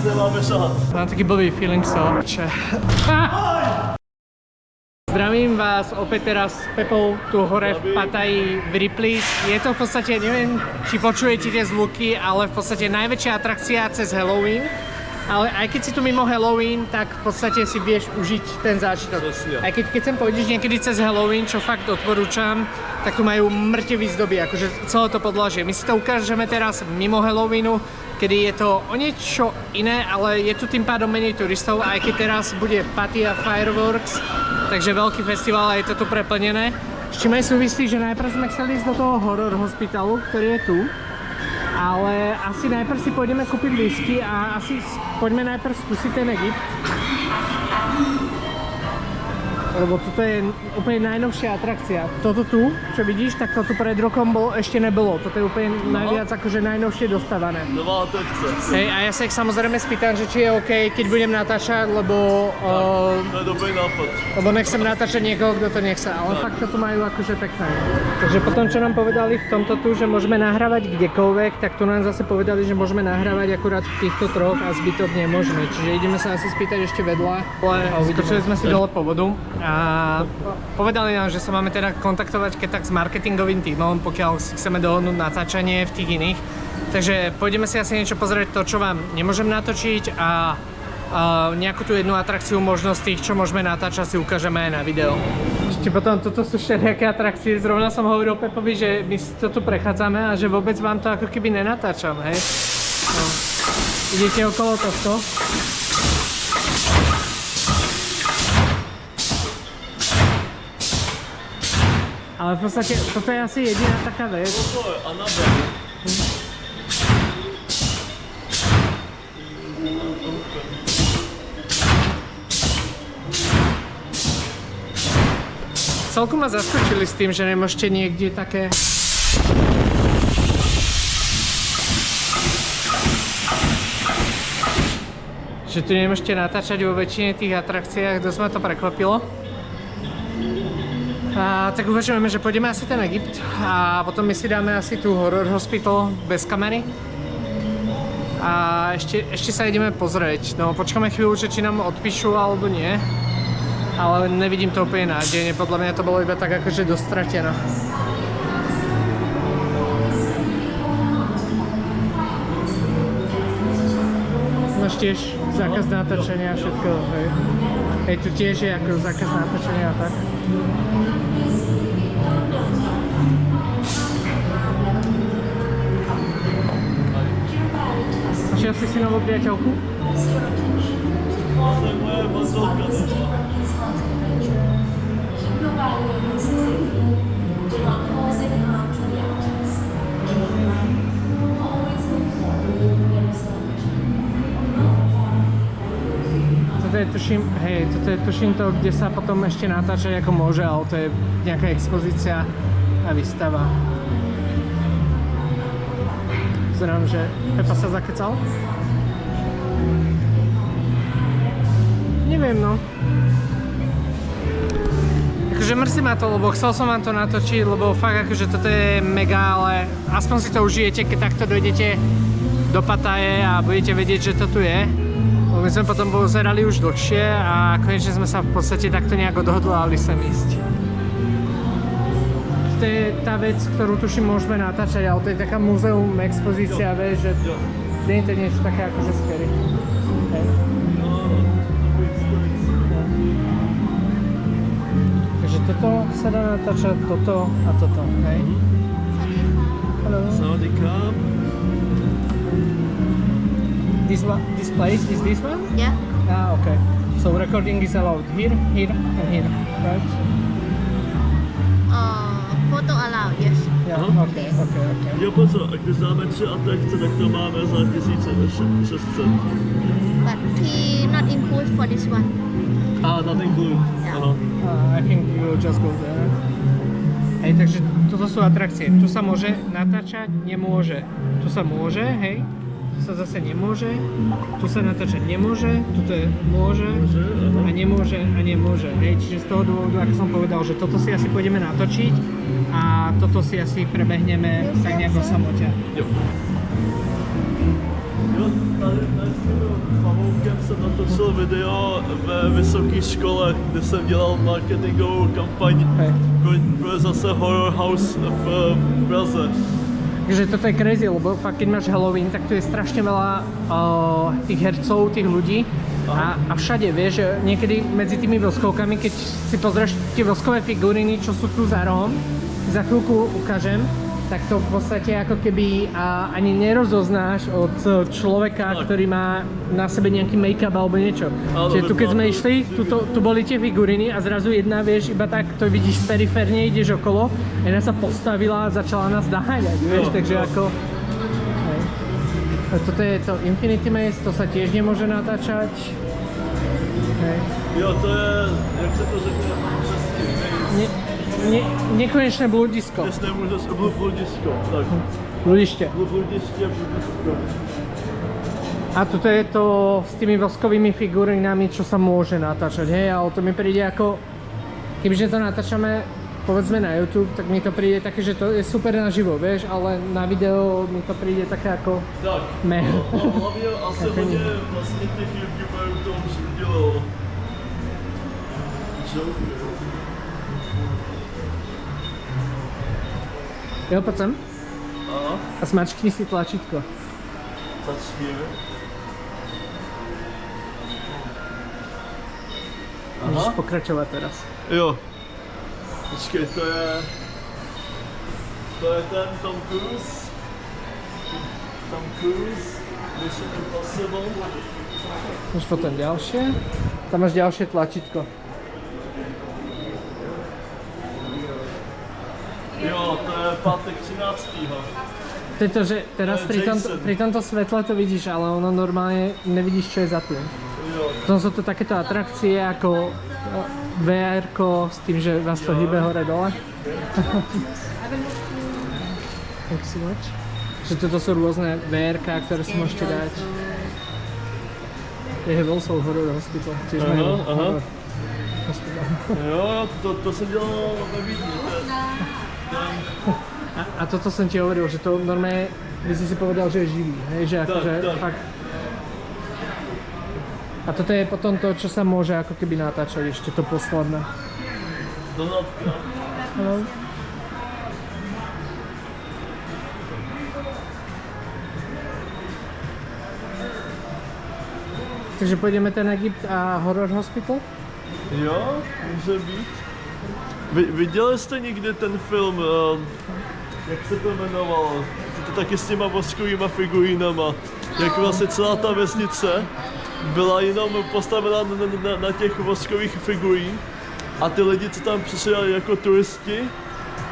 nemáme šahat. Mám taký blbý feeling z toho, že... Zdravím vás opäť teraz s Pepou tu hore v Pattaji v Ripley's. Je to v podstate, neviem, či počujete tie zvuky, ale v podstate najväčšia atrakcia cez Halloween. Ale aj keď si tu mimo Halloween, tak v podstate si vieš užiť ten zážitok. Aj keď sem pôjdeš niekedy cez Halloween, čo fakt odporúčam, tak tu majú mŕte výzdoby, akože celé to podlažie. My si to ukážeme teraz mimo Halloweenu, kedy je to o niečo iné, ale je tu tým pádom menej turistov, aj keď teraz bude Pattaya Fireworks, takže veľký festival a je to tu preplnené. S čím aj súvislí, že najprv sme chceli ísť do toho horror hospitalu, ktorý je tu. Ale asi najprv si pôjdeme kúpiť lístky a asi poďme najprv skúsiť ten Egypt. Lebo toto je úplne najnovšia atrakcia. Toto tu, čo vidíš, tak toto pred rokom ešte nebolo. Toto je úplne najviac akože najnovšie dostávané. Nová atrakcia. Hej, a ja sa ich samozrejme spýtam, že či je OK, keď budem natáčať, lebo... To je dobrý nápad. Lebo nechcem natáčať niekoho, kto to nechce, ale fakt toto majú akože pekné. Takže potom, čo nám povedali v tomto tu, že môžeme nahrávať kdekoľvek, tak tu nám zase povedali, že môžeme nahrávať akurát v týchto troch a zbytok nemôžeme. Čiže ideme sa asi spýtať ešte vedľa. Skočili sme si dole po vodu a povedali nám, že sa máme teda kontaktovať keď tak s marketingovým tímom, pokiaľ si chceme dohodnúť natáčanie v tých iných. Takže pôjdeme si asi niečo pozrieť to, čo vám nemôžem natočiť a nejakú tú jednu atrakciu, možnosť tých, čo môžeme natáčať, si ukážeme aj na video. Ešte potom, toto sú všelijaké atrakcie, zrovna som hovoril Pepovi, že my si to tu prechádzame a že vôbec vám to ako keby nenatáčam, hej. No. Idete okolo tohto. Ale v podstate, toto je asi jediná taká vec. Toto je Annabelle. Celku ma zaskočili s tým, že nemôžete niekde také... Že tu nemôžete natáčať vo väčšine tých atrakciách, dosť ma to prekvapilo. Tak uvažujeme, že pôjdeme asi ten Egypt a potom my si dáme asi tú horror hospital bez kamery. A ešte sa ideme pozrieť. No počkáme chvíľu, že či nám odpíšu alebo nie. Ale nevidím to úplne nádejne, podľa mňa to bolo iba tak akože dostratené. Máš tiež zákaz natáčania a všetko, hej. Hej, tu tiež je ako zákaz natáčania a tak. Našiel si novú priateľku? To je moje manželka nová. Toto je tuším to, kde sa potom ešte natáčať ako môže, ale to je nejaká expozícia a výstava. Pozerám, že Pepa sa zakecal. Neviem, no. Akože mrzí ma to, lebo chcel som vám to natočiť, lebo fakt akože toto je mega, ale aspoň si to užijete, keď takto dojdete do Pattaje a budete vedieť, že to tu je. My sme potom pozerali už dlhšie a konečne sme sa v podstate takto nejako dohodlali sem ísť. To je tá vec, ktorú tuším môžeme natáčať, ale to je taká múzeum, expozícia, vieš, že nie je to niečo také akože scary. Okay. Takže toto sa dá natáčať, toto a toto, hej? Hello. Sawadee-krab. This place is this one? Yeah. Ah, okay. So recording is allowed here, here, and here, right? Photo allowed, yes. Yeah, Aha. okay. Jo, pozor, a když dáme 3 atrakce, tak to máme za 1600. But he not include for this one. Not included. Yeah. Aha. I think we will just go there. Hej, takže toto sú atrakcie. Tu sa môže natáčať, nemôže. Tu sa môže, hej. Tu sa zase nemôže, tu sa natáčať nemôže, tuto je môže a nemôže a nemôže. Hej, čiže z toho dôvodu, ako som povedal, že toto si asi pôjdeme natočiť a toto si asi prebehneme tak nejako samote. Jo. Jo, tady s tím Pavoukem jsem natočil video ve vysoké škole, kde jsem dělal marketingovou kampaň pro zase Horror House v Praze. Takže toto je crazy, lebo fakt keď máš Halloween, tak tu je strašne veľa tých hercov, tých ľudí a všade, vieš, že niekedy medzi tými voskovkami, keď si pozrieš tie voskové figuriny, čo sú tu za rohom, za chvíľku ukážem, tak to v podstate ako keby ani nerozoznáš od človeka, ktorý má na sebe nejaký make-up alebo niečo. Čiže tu keď sme išli, tu boli tie figuriny a zrazu jedna, vieš, iba tak to vidíš periférne, ideš okolo, jedna sa postavila a začala nás naháňať, vieš, takže ako... Hej. A toto je to Infinity Maze, to sa tiež nemôže natáčať. Hej. Jo, to je, jak se to řekne, česky, Nekonečné bludisko. Dnes nemůžeš, bludisko, tak. Bludiště. Bludiště. A toto je to s tými voskovými figurinami, čo sa môže natáčať, hej, ale to mi príde ako, kebyže to natáčame, povedzme na YouTube, tak mi to príde také, že to je super naživo, vieš, ale na video mi to príde také ako... Tak, meh. hlavně asi hodně vlastně těch YouTuberů tomu přidělalo. Jo, poď sem. Aha. A smačkni si tlačítko. Začneme. Môžeš pokračovať teraz. Jo. Počkej, to je ten Tom Cruise. Tom Cruise. Mission Impossible. Máš potom ďalšie. Tam máš ďalšie tlačítko. Jo, to je pátek 13. To je to, že teraz pri tomto svetle to vidíš, ale ono normálne nevidíš, čo je za tým. Potom sú to takéto atrakcie ako VR-ko s tým, že vás to hýbe hore-dole. Thank you so much. Že toto sú rôzne VR-ka, ktoré si môžete dať. They have also horror hospital. Tiež majú horror hospital. Jo, to jsem dělal ve Vídni. A toto som ti hovoril, že to normálne by si povedal, že je živý, hej, že akože fakt. A toto je potom to, čo sa môže ako keby natáčať, ešte to posledné. Donatka. No. Takže pôjdeme ten Egypt a Horror Hospital? Jo, může být. Viděli jste někdy ten film, jak se to jmenovalo? To taky s těma voskovýma figurínama. Jak vlastně celá ta vesnice byla jenom postavena na těch voskových figurín a ty lidi, co tam přišli jako turisti,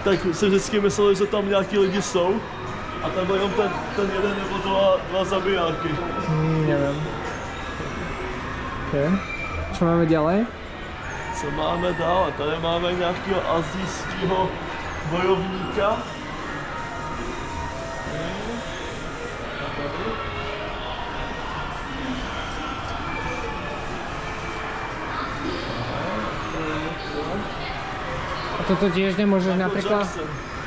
tak si vždycky mysleli, že tam nějaký lidi jsou a tam byl jenom ten jeden nebo dva zabijáky. Neviem. Okay. Čo máme ďalej? Co máme dál? Tady máme nějakého asijského bojovníka. A toto tiež nemôžeš napríklad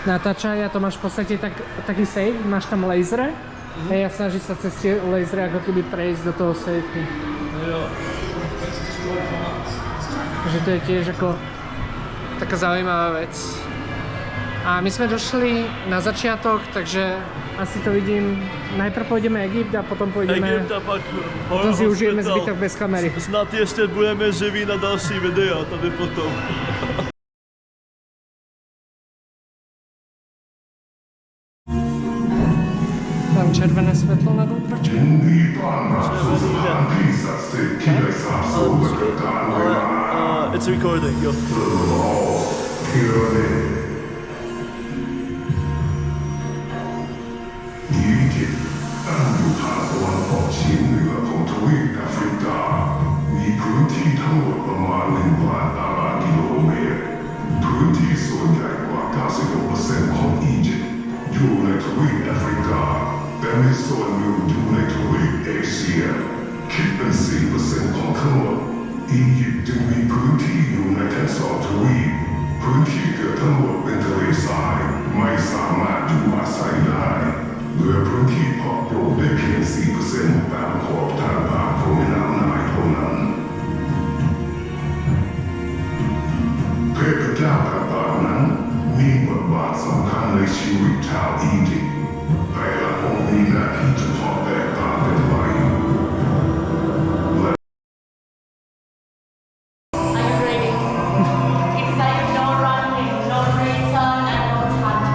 natáčať a to máš v podstate taký save, máš tam lasery a snaží sa cez tie lasery ako keby prejsť do toho safeu. Jo. Takže to je tiež ako taká zaujímavá vec. A my sme došli na začiatok, takže asi to vidím. Najprv pôjdeme Egypt a potom pôjdeme... Egypt a pak potom si užijeme zbytok bez kamery. Snad ještě budeme živí na další videa tady potom. Tam červené svetlo na GoPro. It's recording, jo. 24%ของการประกอบทางภาคของแม่น้ำนายเท่านั้นเทพเจ้าต่างๆนั้นมีบทบาทสำคัญในชีวิตชาวอียิปต์แต่ละองค์มีหน้าที่เฉพาะแตกต่างกันไป Are you ready? It's like no running, no reason, and no time.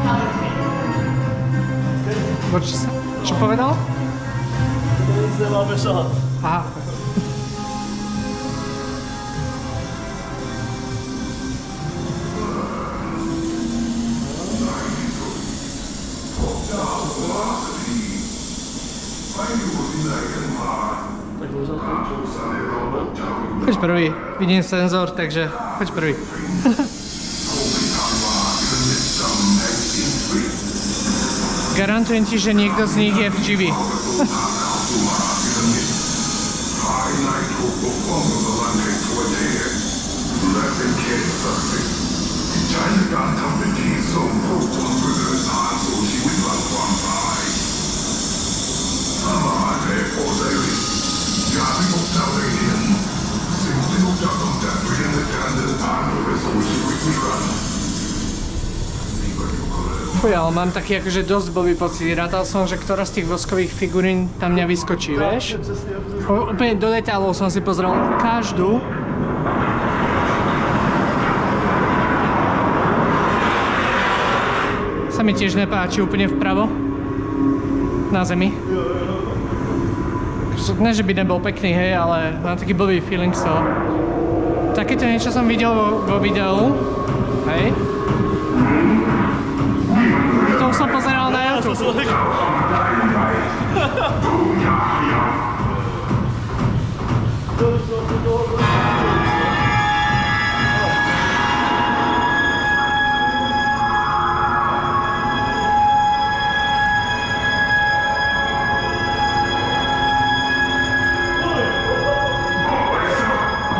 Come with me. Čo povedal? To nic nemáme šahat. Aha. Tak možná to. Choď prvý. Vidím senzor, takže choď prvý. Garantujem ti, že niekto z nich je v Givi. Fuj, ale mám taký akože dosť blbý pocit. Rátal som, že ktorá z tých voskových figurín tam mňa vyskočí, vieš? Úplne do detailov som si pozrel každú. Sa mi tiež nepáči úplne vpravo. Na zemi. Ne, že by nebol pekný, hej, ale mám taký blbý feeling z toho. Takéto niečo som videl vo videu, hej. To už som pozeral na YouTube.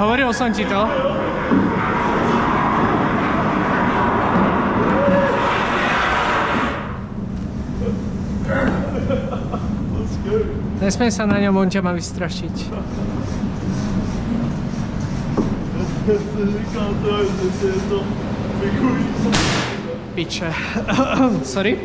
Hovoril som ti to. Nesmej sa na ňom, on ťa má vystrašiť. Říkal to, že je to figurín. Piče. Sorry.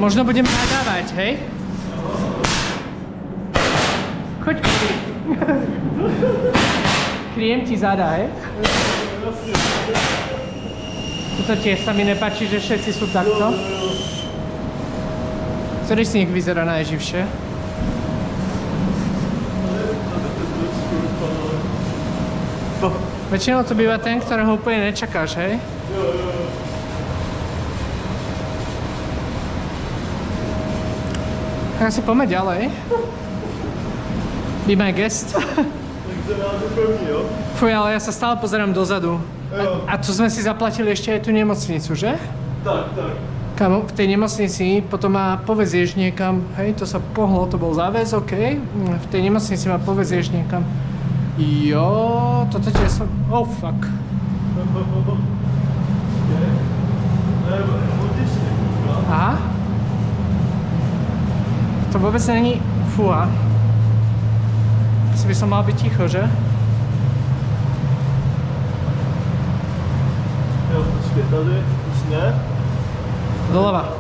Možno budem nadávať, hej? Choď prvý. Kryjem ti záda, hej? Toto tiež sa mi nepáči, že všetci sú takto. Ktorý z nich vyzerá najživšie? Väčšinou to býva ten, ktorého úplne nečakáš, hej? Tak asi poďme ďalej. Be my guest. Fuj, ale ja sa stále pozerám dozadu. A tu sme si zaplatili ešte aj tú nemocnicu, že? Tak, tak. Kamo, v tej nemocnici potom ma povezieš niekam, hej, to sa pohlo, to bol záväz, okej. V tej nemocnici ma povezieš niekam. Jo, toto tiež som... Oh, fuck. Aha. To vôbec není... Fúha. Asi by som mal byť ticho, že? Jo, počkej, tady už ne? Doľava.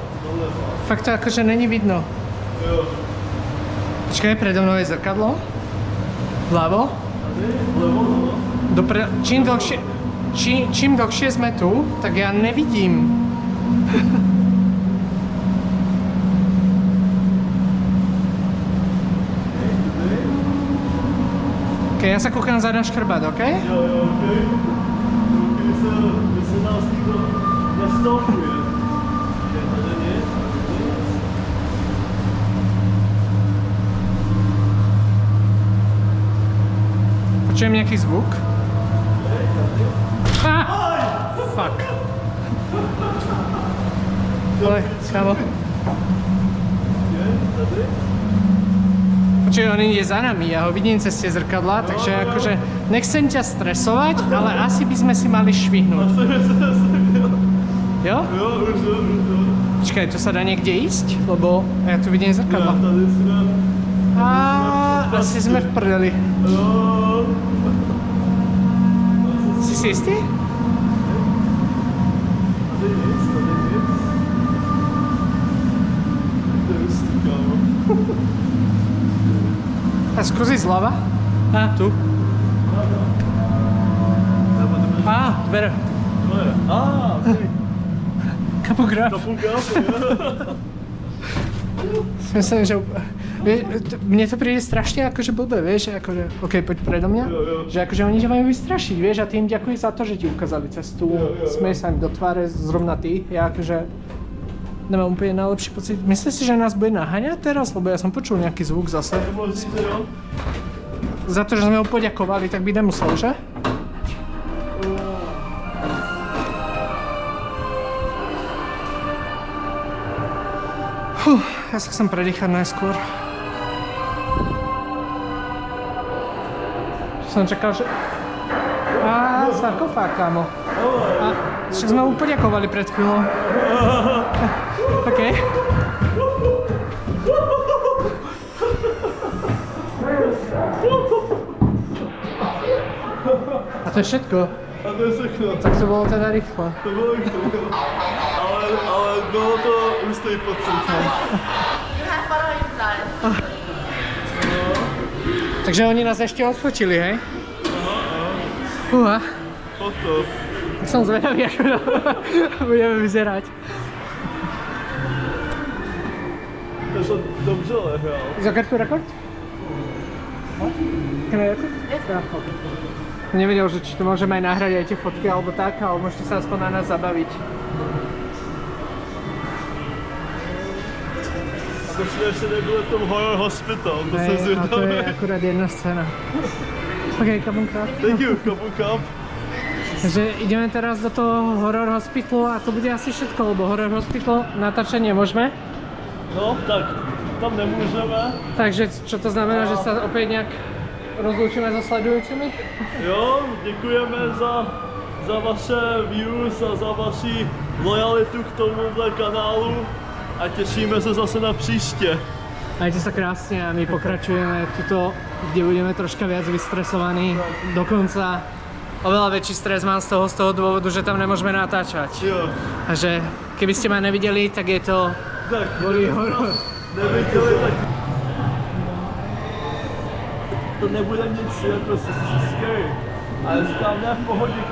Fakt to akože není vidno. Jo. Počkaj, predo mnou je zrkadlo. Vľavo. Tady, vlevo, no. Čím dlhšie sme tu, tak ja nevidím. Okay, ja sa kúkam za náš chrbát, okej? Jo, jo, okej. Kdyby se nás nikdo nestalkuje. Tady nic, nic. Počujem nejaký zvuk? Ah! Fuck. Ale, kámo. Je, tady? Počuj, on ide za nami, ja ho vidím cez tie zrkadlá, takže akože nechcem ťa stresovať, ale asi by sme si mali švihnúť. Jo? Jo, už. Počkaj, to sa dá niekde ísť? Lebo ja tu vidím zrkadlá. Tady jsme. A asi sme v prdeli. Jo. Si si istý? Tady nic. To je hustý, kámo. A skúsi zľava? A, tu. Á, dvere. Okay. Kapograf. Myslím, že... Mne to príde strašne akože blbé, vieš, akože... OK, poď predo mňa. Že akože oni ťa majú vystrašiť, vieš, a ty im ďakuj za to, že ti ukázali cestu. Smej sa im do tváre, zrovna ty. Ja akože... Nemám úplne najlepší pocit. Myslíš si, že nás bude naháňať teraz? Lebo ja som počul nejaký zvuk zase. Za to, že sme ho poďakovali, tak by nemusel, že? Ja sa chcem predýchať najskôr. Som čakal, že... Á, sarkofág, kámo. A však sme mu poďakovali pred chvíľou. OK. A to je všetko. A to je všechno. Tak to bolo teda rýchlo. To bylo rýchlo. Ale bylo to hustý pocit. You have photo inside. Takže oni nás ešte odfotili, hej? Fúha. Foto. Tak som zvedavý, ako budeme vyzerať. To šlo dobře lehrál. Zoker tu rekord? Can I record? Ja, okay. Nevedel, že či to môžeme aj nahrať aj tie fotky alebo tak, ale môžete sa aspoň na nás zabaviť. To jsme ještě nebyli v tom horror hospital, to jsem A to zvědavý. je akurát jedna scéna. OK, kabunka. Thank you, Kapu. Takže ideme teraz do toho horror hospitalu a to bude asi všetko, lebo horror hospital natáčať nemôžeme. No, tak tam nemůžeme. Takže čo to znamená, že sa opäť nejak rozlúčime so sledujúcimi? Jo, děkujeme za vaše views a za vaši lojalitu k tomuhle kanálu a těšíme se zase na příště. Majte sa krásne a my pokračujeme tuto, kde budeme troška viac vystresovaní. Dokonca oveľa väčší stres mám z toho dôvodu, že tam nemôžeme natáčať. Jo, Takže keby ste ma nevideli, tak je to tak kvôli horor. neviděli, tak to nebude nic jako scary. Ale říkám, ne v pohodě.